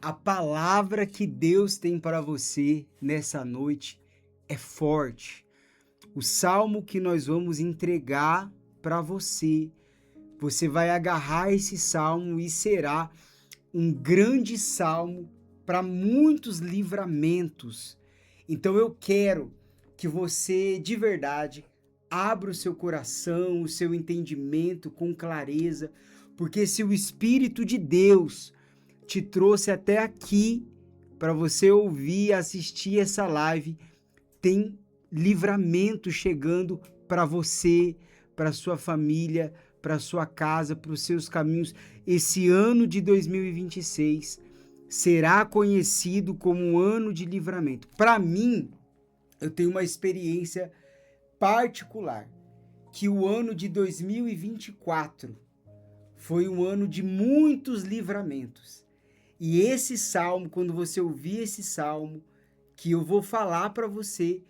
A palavra que Deus tem para você nessa noite é forte. O salmo que nós vamos entregar para você, você vai agarrar esse salmo e será um grande salmo para muitos livramentos. Então eu quero que você de verdade abra o seu coração, o seu entendimento com clareza, porque se o Espírito de Deus te trouxe até aqui para você ouvir e assistir essa live, tem livramento chegando para você, para sua família, para sua casa, para os seus caminhos. Esse ano de 2026 será conhecido como um ano de livramento. Para mim, eu tenho uma experiência particular, que o ano de 2024 foi um ano de muitos livramentos. E esse salmo, quando você ouvir esse salmo, que eu vou falar para você,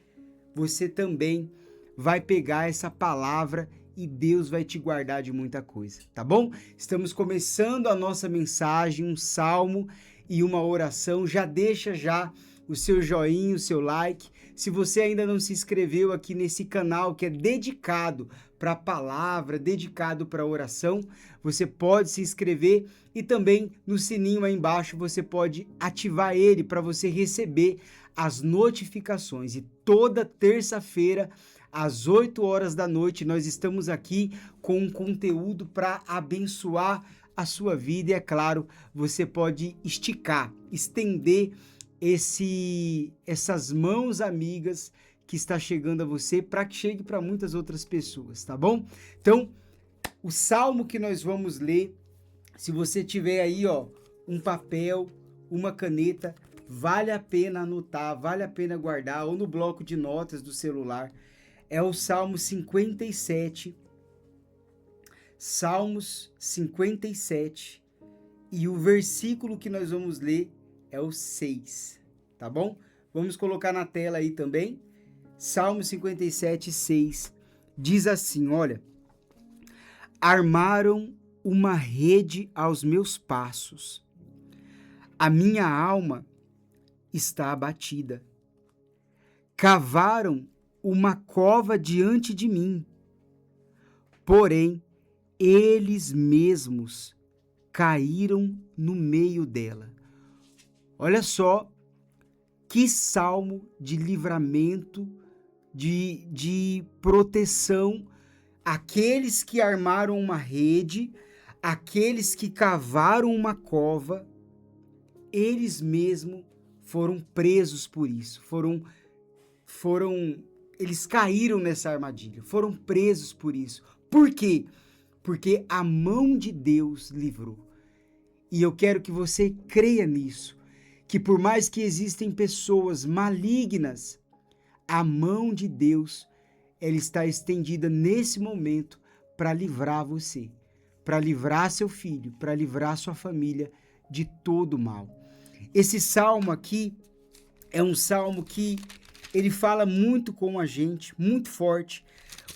você também vai pegar essa palavra e Deus vai te guardar de muita coisa, tá bom? Estamos começando a nossa mensagem, um salmo e uma oração. Já deixa o seu joinha, o seu like. Se você ainda não se inscreveu aqui nesse canal que é dedicado para a palavra, dedicado para a oração, você pode se inscrever e também no sininho aí embaixo você pode ativar ele para você receber as notificações. E toda terça-feira, às 8 horas da noite, nós estamos aqui com um conteúdo para abençoar a sua vida. E é claro, você pode estender essas mãos amigas que está chegando a você para que chegue para muitas outras pessoas, tá bom? Então, o salmo que nós vamos ler, se você tiver aí, um papel, uma caneta, vale a pena anotar, vale a pena guardar, ou no bloco de notas do celular, é o Salmo 57, Salmos 57, e o versículo que nós vamos ler é o 6, tá bom? Vamos colocar na tela aí também, Salmo 57, 6, diz assim, olha: armaram uma rede aos meus passos, a minha alma está abatida. Cavaram uma cova diante de mim, porém, eles mesmos caíram no meio dela. Olha só que salmo de livramento, de proteção. Aqueles que armaram uma rede, aqueles que cavaram uma cova, eles mesmos foram presos por isso, eles caíram nessa armadilha, foram presos por isso. Por quê? Porque a mão de Deus livrou. E eu quero que você creia nisso, que por mais que existem pessoas malignas, a mão de Deus, ela está estendida nesse momento para livrar você, para livrar seu filho, para livrar sua família de todo mal. Esse salmo aqui é um salmo que ele fala muito com a gente, muito forte.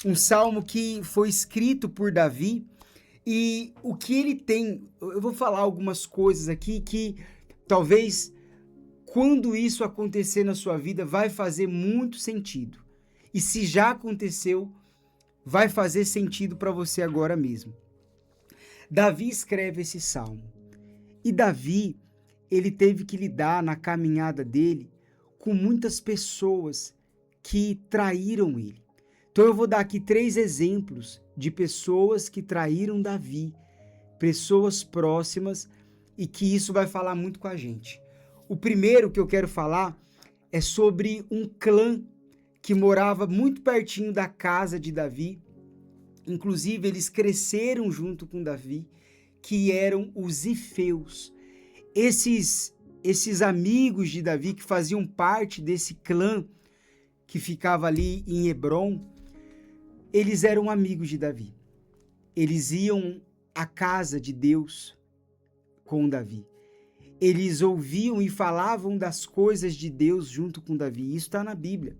Um salmo que foi escrito por Davi, e o que ele tem, eu vou falar algumas coisas aqui que talvez quando isso acontecer na sua vida vai fazer muito sentido. E se já aconteceu, vai fazer sentido para você agora mesmo. Davi escreve esse salmo. E Davi, ele teve que lidar na caminhada dele com muitas pessoas que traíram ele. Então eu vou dar aqui 3 exemplos de pessoas que traíram Davi, pessoas próximas, e que isso vai falar muito com a gente. O primeiro que eu quero falar é sobre um clã que morava muito pertinho da casa de Davi. Inclusive, eles cresceram junto com Davi, que eram os Ifeus. Esses amigos de Davi que faziam parte desse clã que ficava ali em Hebrom, eles eram amigos de Davi. Eles iam à casa de Deus com Davi. Eles ouviam e falavam das coisas de Deus junto com Davi. Isso está na Bíblia.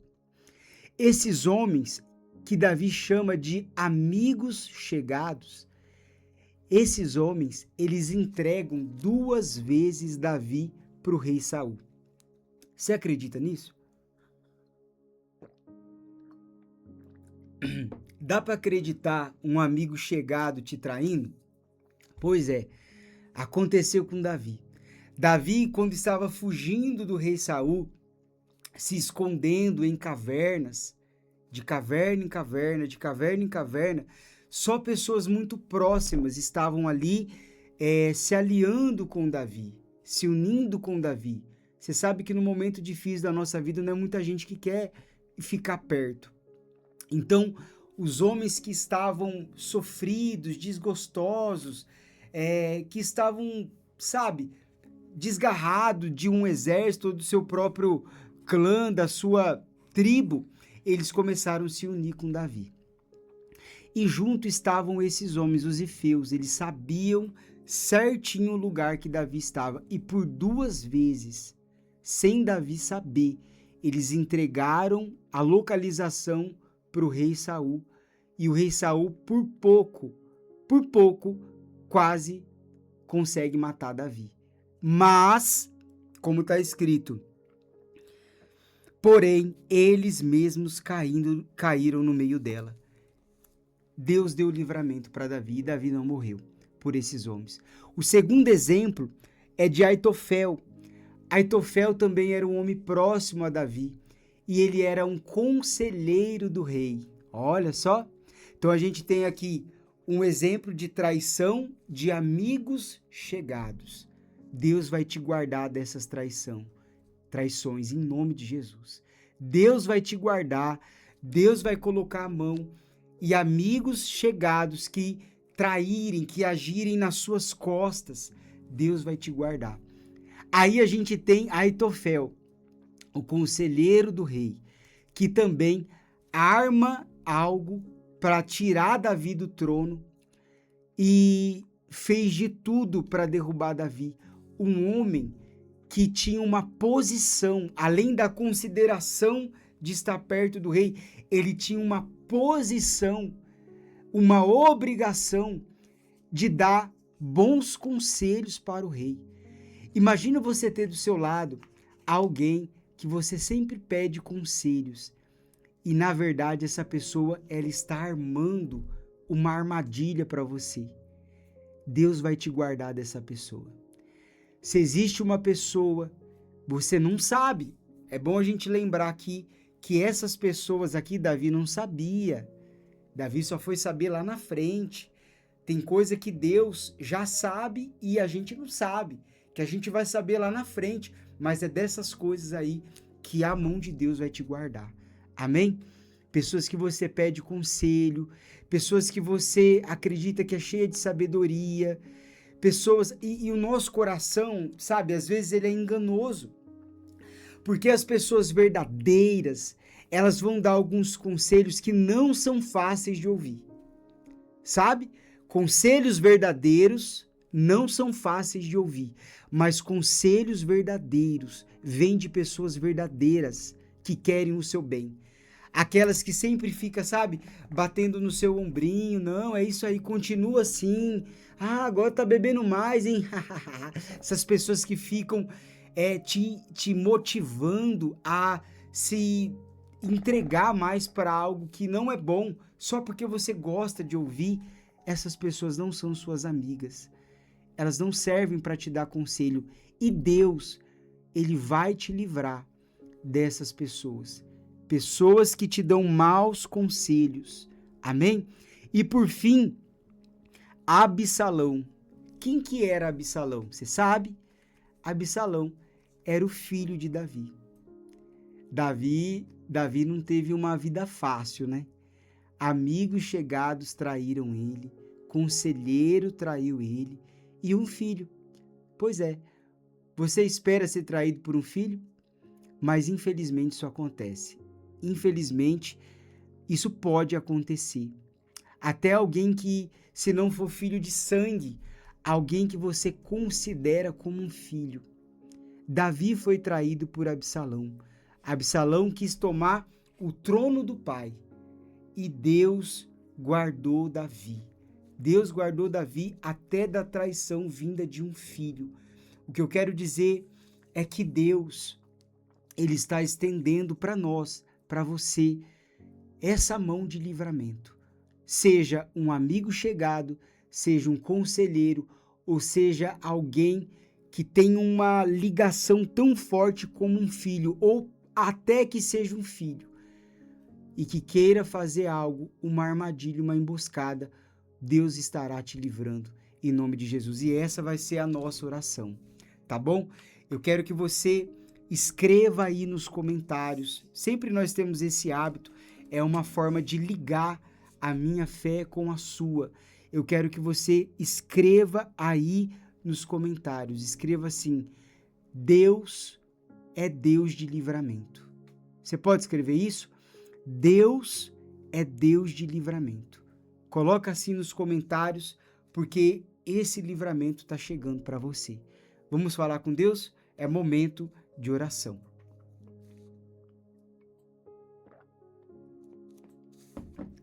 Esses homens que Davi chama de amigos chegados, esses homens, eles entregam 2 vezes Davi para o rei Saul. Você acredita nisso? Dá para acreditar um amigo chegado te traindo? Pois é, aconteceu com Davi. Davi, quando estava fugindo do rei Saul, se escondendo em cavernas, de caverna em caverna, de caverna em caverna, só pessoas muito próximas estavam ali se aliando com Davi, se unindo com Davi. Você sabe que no momento difícil da nossa vida não é muita gente que quer ficar perto. Então, os homens que estavam sofridos, desgostosos, que estavam, sabe, desgarrados de um exército, do seu próprio clã, da sua tribo, eles começaram a se unir com Davi. E junto estavam esses homens, os ifeus, eles sabiam certinho o lugar que Davi estava, e por 2 vezes, sem Davi saber, eles entregaram a localização para o rei Saul, e o rei Saul, por pouco, quase consegue matar Davi. Mas, como está escrito, porém, eles mesmos caíram no meio dela. Deus deu livramento para Davi e Davi não morreu por esses homens. O segundo exemplo é de Aitofel. Aitofel também era um homem próximo a Davi e ele era um conselheiro do rei. Olha só. Então a gente tem aqui um exemplo de traição de amigos chegados. Deus vai te guardar dessas traições em nome de Jesus. Deus vai te guardar, Deus vai colocar a mão, e amigos chegados que traírem, que agirem nas suas costas, Deus vai te guardar. Aí a gente tem Aitofel, o conselheiro do rei, que também arma algo para tirar Davi do trono e fez de tudo para derrubar Davi. Um homem que tinha uma posição, além da consideração de estar perto do rei, ele tinha uma posição, uma obrigação de dar bons conselhos para o rei. Imagina você ter do seu lado alguém que você sempre pede conselhos e, na verdade, essa pessoa ela está armando uma armadilha para você. Deus vai te guardar dessa pessoa. Se existe uma pessoa, você não sabe. É bom a gente lembrar aqui que essas pessoas aqui, Davi não sabia. Davi só foi saber lá na frente. Tem coisa que Deus já sabe e a gente não sabe, que a gente vai saber lá na frente, mas é dessas coisas aí que a mão de Deus vai te guardar. Amém? Pessoas que você pede conselho, pessoas que você acredita que é cheia de sabedoria, pessoas, e o nosso coração, sabe, às vezes ele é enganoso, porque as pessoas verdadeiras, elas vão dar alguns conselhos que não são fáceis de ouvir, sabe? Conselhos verdadeiros não são fáceis de ouvir, mas conselhos verdadeiros vêm de pessoas verdadeiras que querem o seu bem. Aquelas que sempre ficam, sabe, batendo no seu ombrinho, não, é isso aí, continua assim, agora tá bebendo mais, hein? Essas pessoas que ficam te motivando a se entregar mais para algo que não é bom, só porque você gosta de ouvir, essas pessoas não são suas amigas. Elas não servem para te dar conselho. E Deus, Ele vai te livrar dessas pessoas. Pessoas que te dão maus conselhos. Amém? E por fim, Absalão. Quem que era Absalão? Você sabe? Absalão era o filho de Davi. Davi não teve uma vida fácil, né? Amigos chegados traíram ele, conselheiro traiu ele e um filho. Pois é, você espera ser traído por um filho? Mas infelizmente isso acontece. Infelizmente, isso pode acontecer. Até alguém que, se não for filho de sangue, alguém que você considera como um filho. Davi foi traído por Absalão. Absalão quis tomar o trono do pai. E Deus guardou Davi. Deus guardou Davi até da traição vinda de um filho. O que eu quero dizer é que Deus, Ele está estendendo para nós, para você, essa mão de livramento. Seja um amigo chegado, seja um conselheiro, ou seja alguém que tem uma ligação tão forte como um filho, ou até que seja um filho, e que queira fazer algo, uma armadilha, uma emboscada, Deus estará te livrando, em nome de Jesus. E essa vai ser a nossa oração, tá bom? Eu quero que você escreva aí nos comentários. Sempre nós temos esse hábito, é uma forma de ligar a minha fé com a sua. Eu quero que você escreva aí nos comentários. Escreva assim: Deus é Deus de livramento. Você pode escrever isso? Deus é Deus de livramento. Coloca assim nos comentários, porque esse livramento está chegando para você. Vamos falar com Deus? É momento de oração.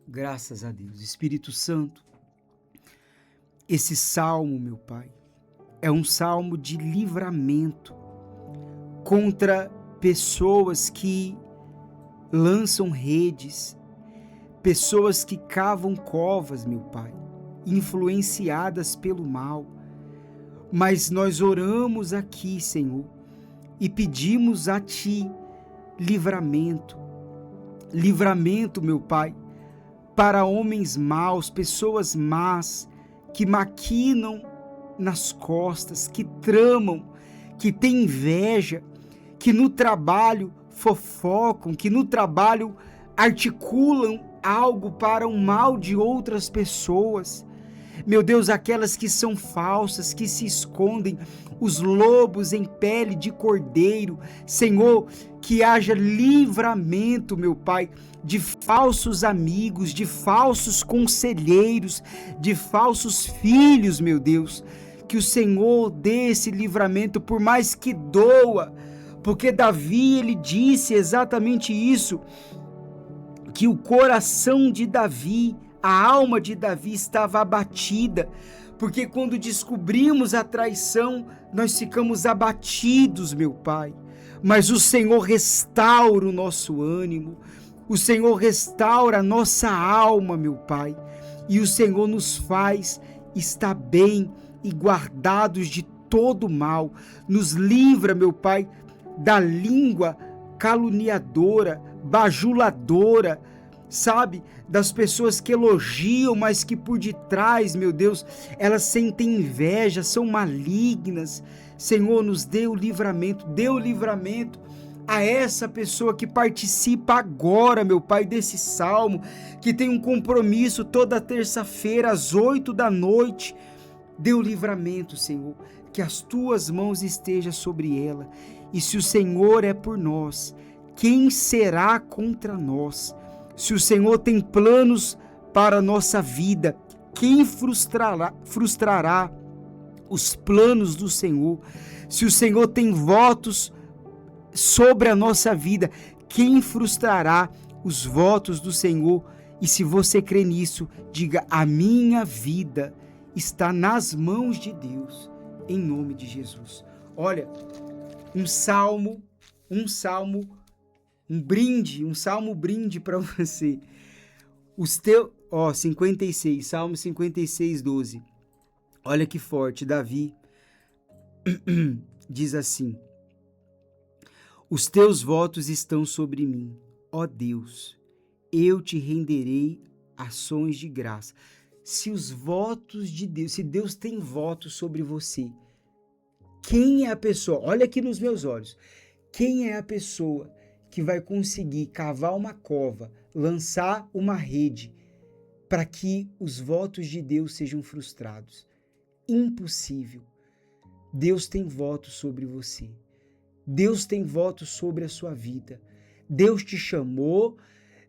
Graças a Deus. Espírito Santo, esse salmo, meu Pai, é um salmo de livramento contra pessoas que lançam redes, pessoas que cavam covas, meu Pai, influenciadas pelo mal. Mas nós oramos aqui, Senhor, e pedimos a Ti livramento. Livramento, meu Pai, para homens maus, pessoas más, que maquinam nas costas, que tramam, que têm inveja, que no trabalho fofocam, que no trabalho articulam algo para o mal de outras pessoas. Meu Deus, aquelas que são falsas, que se escondem, os lobos em pele de cordeiro. Senhor, que haja livramento, meu Pai, de falsos amigos, de falsos conselheiros, de falsos filhos, meu Deus. Que o Senhor dê esse livramento, por mais que doa, porque Davi, ele disse exatamente isso, que o coração de Davi, a alma de Davi estava abatida, porque quando descobrimos a traição, nós ficamos abatidos, meu Pai. Mas o Senhor restaura o nosso ânimo, o Senhor restaura a nossa alma, meu Pai, e o Senhor nos faz estar bem e guardados de todo mal. Nos livra, meu Pai, da língua caluniadora, bajuladora, sabe, das pessoas que elogiam, mas que por detrás, meu Deus, elas sentem inveja, são malignas. Senhor, nos dê o livramento a essa pessoa que participa agora, meu Pai, desse salmo, que tem um compromisso toda terça-feira às 20h. Dê o livramento, Senhor, que as tuas mãos estejam sobre ela. E se o Senhor é por nós, quem será contra nós? Se o Senhor tem planos para a nossa vida, quem frustrará os planos do Senhor? Se o Senhor tem votos sobre a nossa vida, quem frustrará os votos do Senhor? E se você crê nisso, diga: a minha vida está nas mãos de Deus, em nome de Jesus. Olha, um salmo brinde para você. 56, Salmo 56, 12. Olha que forte, Davi diz assim: os teus votos estão sobre mim, ó Deus, eu te renderei ações de graça. Se os votos de Deus, se Deus tem votos sobre você, quem é a pessoa, olha aqui nos meus olhos, quem é a pessoa que vai conseguir cavar uma cova, lançar uma rede, para que os votos de Deus sejam frustrados? Impossível. Deus tem votos sobre você. Deus tem votos sobre a sua vida. Deus te chamou,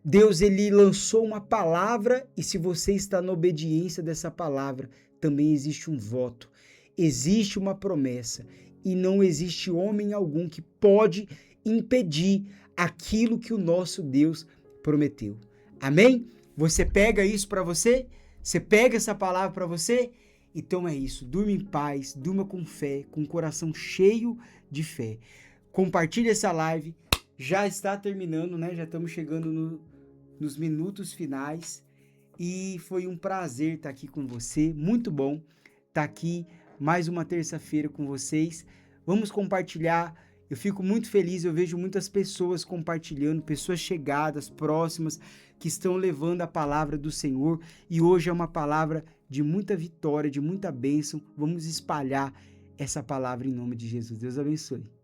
Deus, ele lançou uma palavra, e se você está na obediência dessa palavra, também existe um voto, existe uma promessa, e não existe homem algum que pode impedir aquilo que o nosso Deus prometeu. Amém? Você pega isso para você? Você pega essa palavra para você? Então é isso, durma em paz, durma com fé, com o coração cheio de fé. Compartilhe essa live, já está terminando, né? Já estamos chegando nos minutos finais e foi um prazer estar aqui com você, muito bom estar aqui mais uma terça-feira com vocês. Vamos compartilhar, eu fico muito feliz, eu vejo muitas pessoas compartilhando, pessoas chegadas, próximas, que estão levando a palavra do Senhor e hoje é uma palavra de muita vitória, de muita bênção. Vamos espalhar essa palavra em nome de Jesus. Deus abençoe.